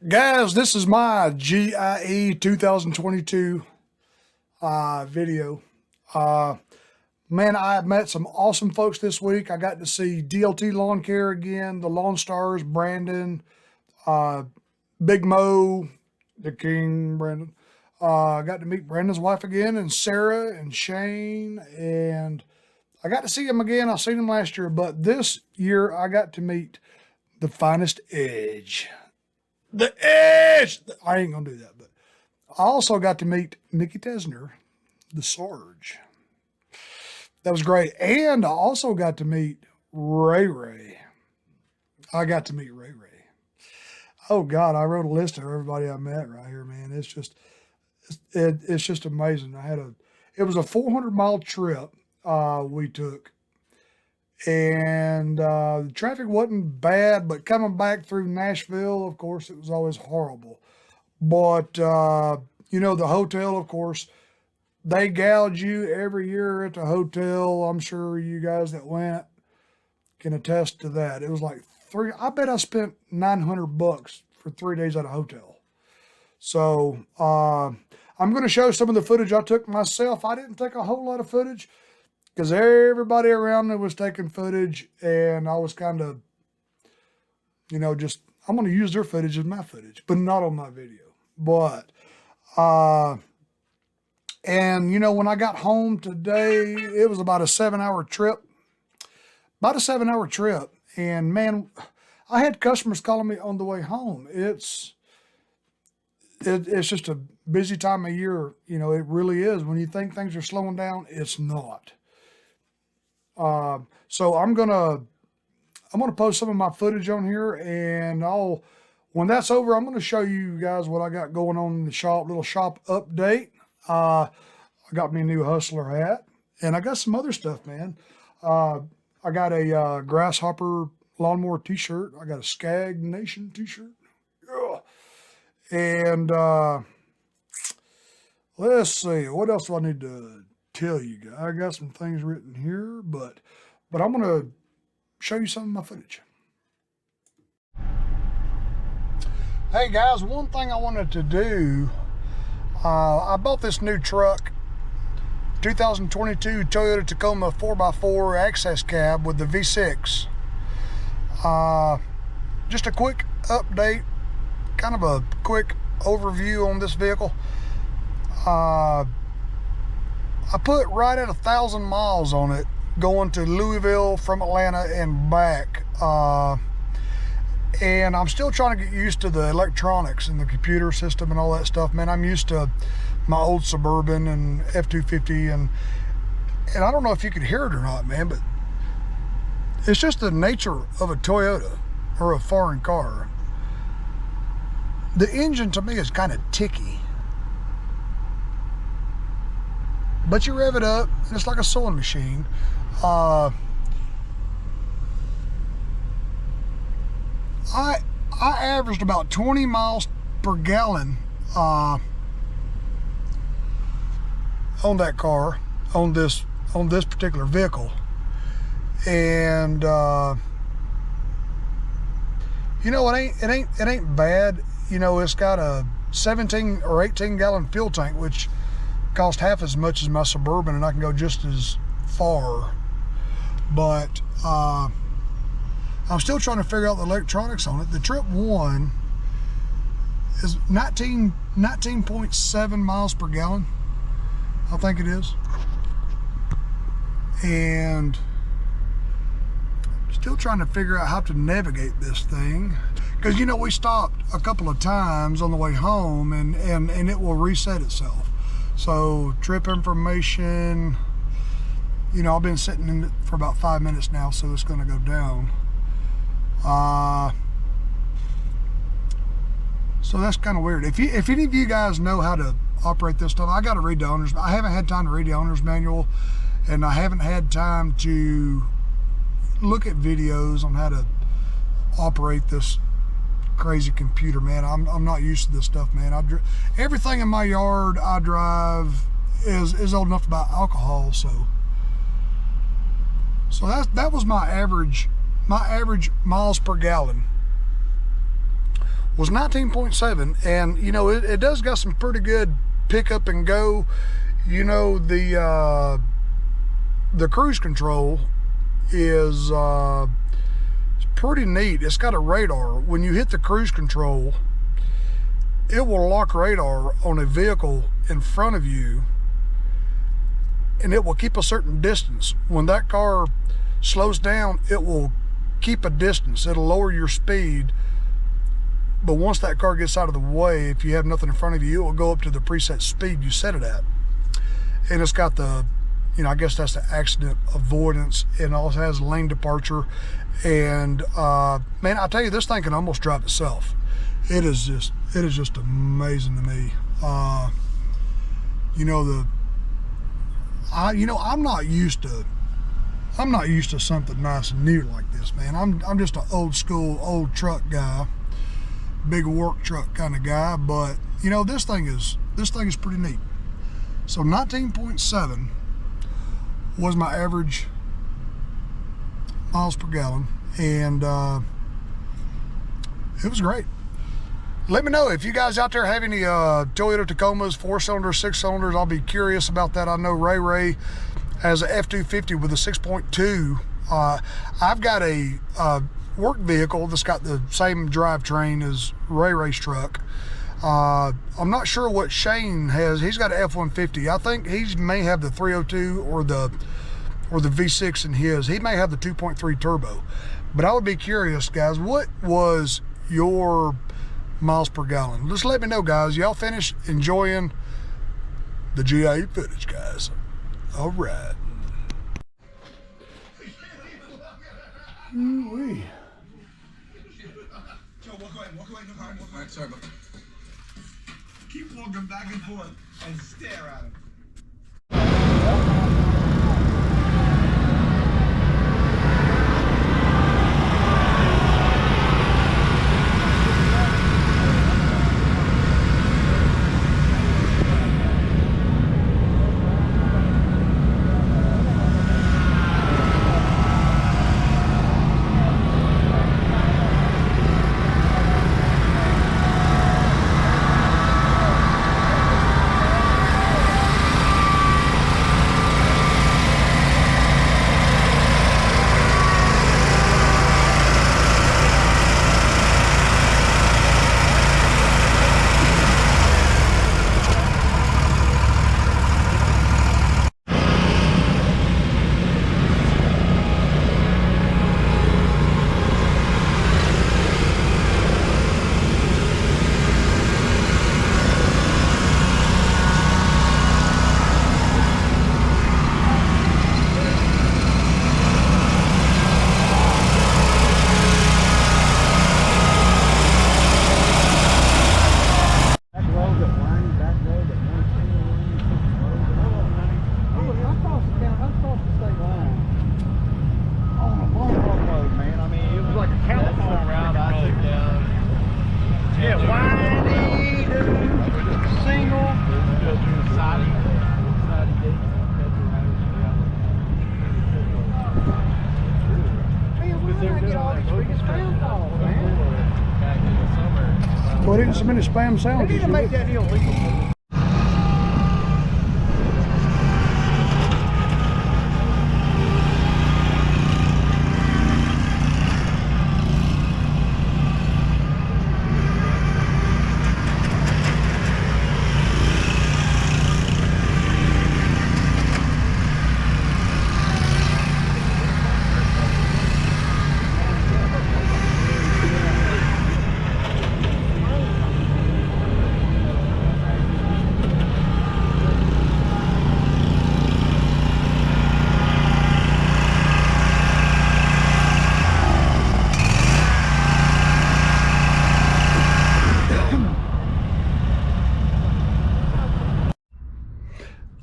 Guys, this is my GIE 2022 video. Man, I met some awesome folks this week. I got to see DLT Lawn Care again, the Lawn Stars, Brandon, Big Mo, the King, Brandon. I got to meet Brandon's wife again, and Sarah and Shane, and I got to see him again. I seen him last year, but this year I got to meet the finest Edge. The Edge! I ain't gonna do that, but I also got to meet Mickey Tesner, the Sarge. That was great. And I also got to meet Ray Ray. I got to meet Ray Ray. Oh God, I wrote a list of everybody I met right here, man. It's just amazing. It was a 400-mile trip we took. And the traffic wasn't bad, but coming back through Nashville, of course, it was always horrible. But, you know, the hotel, of course, they gouge you every year at the hotel. I'm sure you guys that went can attest to that. It was like I bet I spent $900 for 3 days at a hotel. So, I'm going to show some of the footage I took myself. I didn't take a whole lot of footage, because everybody around me was taking footage, and I was kind of, you know, I'm going to use their footage as my footage, but not on my video. But, and, you know, when I got home today, it was about a 7-hour trip. And, man, I had customers calling me on the way home. It's just a busy time of year. You know, it really is. When you think things are slowing down, it's not. So I'm gonna post some of my footage on here, and when that's over, I'm gonna show you guys what I got going on in the shop, little shop update. I got me a new Hustler hat, and I got some other stuff, man. I got a Grasshopper Lawnmower t-shirt. I got a Skag Nation t-shirt. Yeah. And let's see, what else do I need to tell you guys? I got some things written here, but I'm gonna show you some of my footage. Hey guys, one thing I wanted to do, I bought this new truck, 2022 Toyota Tacoma 4x4 access cab with the V6. Just a quick update, kind of a quick overview on this vehicle. I put right at 1,000 miles on it going to Louisville from Atlanta and back. And I'm still trying to get used to the electronics and the computer system and all that stuff, man. I'm used to my old Suburban and F-250, and I don't know if you could hear it or not, man, but it's just the nature of a Toyota or a foreign car. The engine to me is kind of ticky. But you rev it up, and it's like a sewing machine. I averaged about 20 miles per gallon on that car, on this particular vehicle, and you know, it ain't bad. You know, it's got a 17 or 18 gallon fuel tank, which cost half as much as my Suburban, and I can go just as far. But I'm still trying to figure out the electronics on it. The Trip 1 is 19.7 miles per gallon, I think it is. And still trying to figure out how to navigate this thing, because, you know, we stopped a couple of times on the way home, and it will reset itself. So trip information, you know, I've been sitting in it for about 5 minutes now, so it's going to go down. So that's kind of weird. If any of you guys know how to operate this stuff, I got to read the owner's. I haven't had time to read the owner's manual, and I haven't had time to look at videos on how to operate this crazy computer, man. I'm not used to this stuff, man. Everything in my yard I drive is old enough to buy alcohol, so that was my average miles per gallon. was 19.7, and you know it does got some pretty good pick up and go. You know, the cruise control is pretty neat. It's got a radar. When you hit the cruise control, it will lock radar on a vehicle in front of you, and it will keep a certain distance. When that car slows down, it will keep a distance. It'll lower your speed, but once that car gets out of the way, if you have nothing in front of you, it will go up to the preset speed you set it at. And it's got the, you know, I guess that's the accident avoidance. It also has lane departure. And man, I tell you, this thing can almost drive itself. It is just amazing to me. You know, I'm not used to something nice and new like this, man. I'm just an old school, old truck guy, big work truck kind of guy. But you know, this thing is pretty neat. So 19.7 was my average miles per gallon, and it was great. Let me know if you guys out there have any Toyota Tacomas, 4-cylinders, 6-cylinders. I'll be curious about that. I know Ray has an F-250 with a 6.2. I've got a work vehicle that's got the same drivetrain as Ray's truck. I'm not sure what Shane has. He's got an F-150. I think he may have the 302 or the V6 in his. He may have the 2.3 turbo. But I would be curious, guys, what was your miles per gallon? Just let me know, guys. Y'all finished enjoying the GIE footage, guys? All right. Ooh-wee. Joe, walk away. All right, sorry, bud. Keep walking back and forth and stare at him. Well, eating so many spam sandwiches. They need to make that illegal.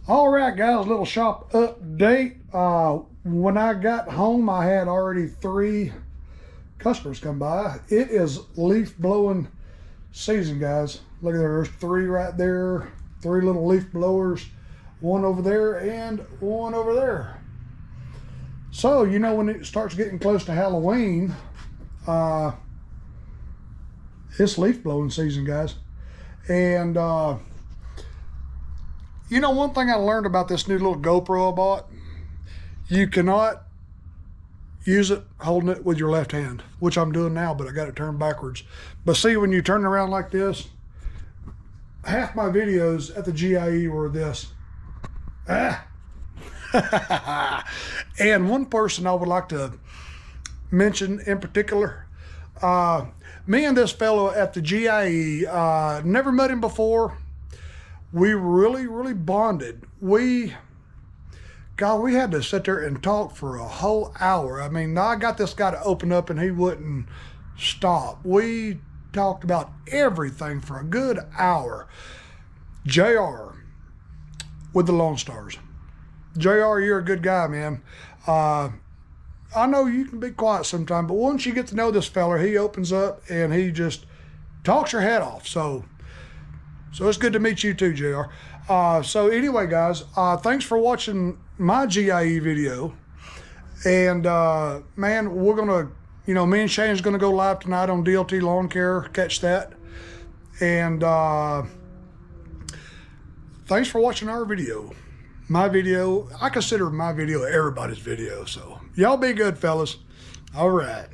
All right, guys, little shop update. When I got home, I had already 3 customers come by. It is leaf blowing season, guys. Look at there, there's 3 right there, 3 little leaf blowers, 1 over there and 1 over there. So, you know, when it starts getting close to Halloween, It's leaf blowing season, guys. And, you know, one thing I learned about this new little GoPro I bought, you cannot use it holding it with your left hand, which I'm doing now, but I got it turned backwards. But see, when you turn it around like this, half my videos at the GIE were this. And one person I would like to mention in particular, me and this fellow at the GIE, never met him before. We really bonded. We had to sit there and talk for a whole hour. I mean, I got this guy to open up and he wouldn't stop. We talked about everything for a good hour. JR with the Lone Stars. JR, you're a good guy, man. I know you can be quiet sometimes, but once you get to know this fella, he opens up and he just talks your head off. So it's good to meet you too, JR. So anyway, guys, thanks for watching my GIE video. And man, we're gonna, you know, me and Shane's gonna go live tonight on DLT Lawn Care. Catch that. And thanks for watching our video. My video, I consider my video everybody's video. So y'all be good, fellas. All right.